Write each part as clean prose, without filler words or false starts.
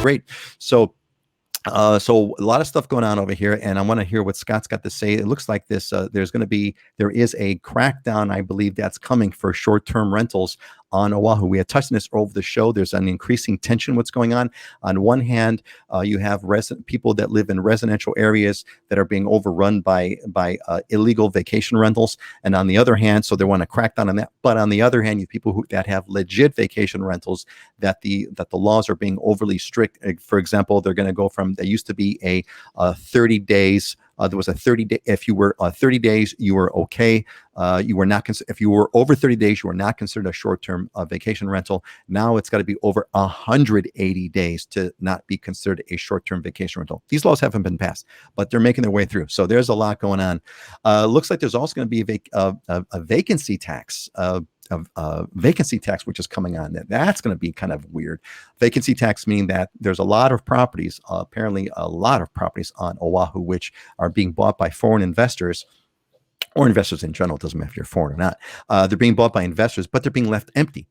Great. So a lot of stuff going on over here, and I want to hear what Scott's got to say. It looks like there is a crackdown, I believe, that's coming for short-term rentals on Oahu. We had touched on this over the show. There's an increasing tension. What's going on? On one hand, you have people that live in residential areas that are being overrun by illegal vacation rentals, and on the other hand, so they want to crack down on that. But on the other hand, you have people that have legit vacation rentals that the laws are being overly strict. For example, they're going to go from, there used to be a 30 days. There was a 30-day. If you were 30 days, you were okay. You were not if you were over 30 days, you were not considered a short-term vacation rental. Now it's got to be over 180 days to not be considered a short-term vacation rental. These laws haven't been passed, but they're making their way through. So there's a lot going on. Looks like there's also going to be a vacancy tax. Vacancy tax, which is coming on. That's going to be kind of weird. Vacancy tax meaning that there's a lot of properties, apparently a lot of properties on Oahu, which are being bought by foreign investors, or investors in general. It doesn't matter if you're foreign or not. They're being bought by investors, but they're being left empty.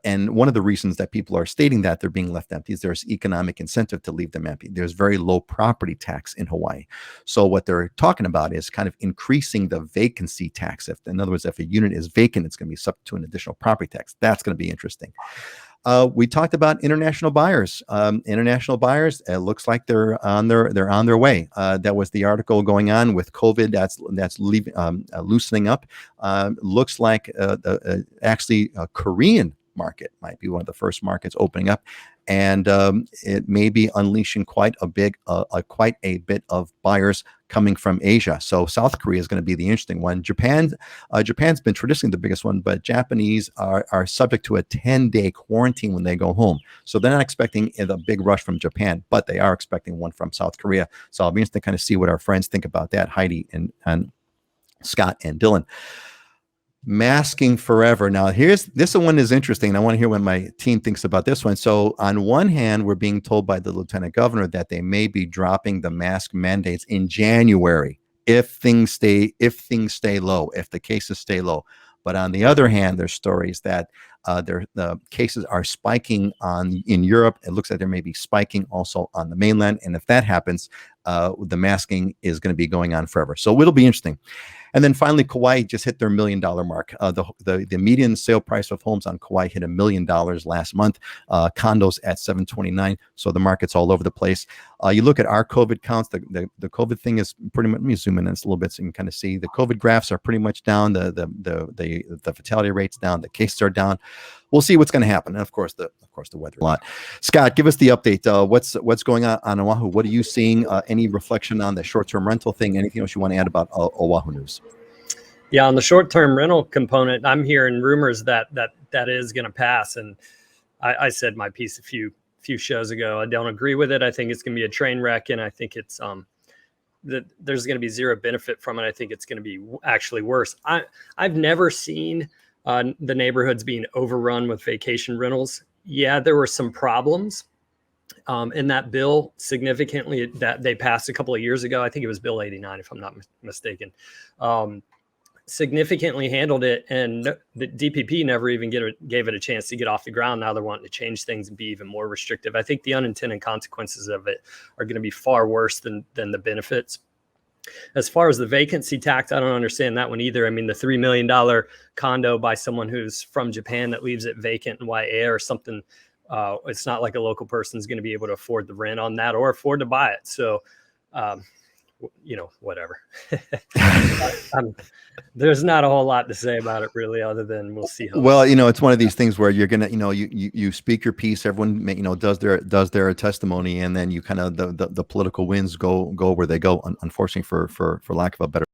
And one of the reasons that people are stating that they're being left empty is there's economic incentive to leave them empty. There's very low property tax in Hawaii. So what they're talking about is kind of increasing the vacancy tax. In other words, if a unit is vacant, it's going to be subject to an additional property tax. That's going to be interesting. We talked about international buyers. International buyers, it looks like they're on their way. That was the article going on with COVID. That's loosening up. Looks like actually a Korean market might be one of the first markets opening up, and it may be unleashing quite a bit of buyers coming from Asia. So South Korea is going to be the interesting one. Japan's been traditionally the biggest one, but Japanese are subject to a 10-day quarantine when they go home. So they're not expecting a big rush from Japan, but they are expecting one from South Korea. So I'll be interested to kind of see what our friends think about that, Heidi and Scott and Dylan. Masking forever. Now, this one is interesting, and I want to hear what my team thinks about this one. So, on one hand, we're being told by the lieutenant governor that they may be dropping the mask mandates in January if things stay low, if the cases stay low. But on the other hand, there's stories that the cases are spiking in Europe. It looks like there may be spiking also on the mainland, and if that happens, the masking is going to be going on forever. So it'll be interesting. And then finally, Kauai just hit their $1 million mark. The median sale price of homes on Kauai hit $1 million last month. Condos at $729. So the market's all over the place. You look at our COVID counts. The COVID thing is pretty much. Let me zoom in this a little bit so you can kind of see. The COVID graphs are pretty much down. The fatality rates down. The cases are down. We'll see what's going to happen. And of course, the weather a lot. Scott, give us the update. What's going on Oahu? What are you seeing? Any reflection on the short-term rental thing? Anything else you want to add about Oahu news? Yeah, on the short-term rental component, I'm hearing rumors that is going to pass. And I said my piece a few shows ago. I don't agree with it. I think it's going to be a train wreck, and I think it's that there's going to be zero benefit from it. I think it's going to be actually worse. I've never seen the neighborhoods being overrun with vacation rentals. Yeah, there were some problems in that bill significantly that they passed a couple of years ago. I think it was Bill 89, if I'm not mistaken. Significantly handled it, and the DPP never even gave it a chance to get off the ground. Now they're wanting to change things and be even more restrictive. I think the unintended consequences of it are going to be far worse than the benefits. As far as the vacancy tax, I don't understand that one either. I mean, the $3 million condo by someone who's from Japan that leaves it vacant in YA or something, it's not like a local person's going to be able to afford the rent on that or afford to buy it. So, whatever. There's not a whole lot to say about it really, other than we'll see. Well, it's one of these things where you're gonna, you speak your piece. Everyone, does their testimony, and then you kind of the political winds go where they go. Unfortunately, for lack of a better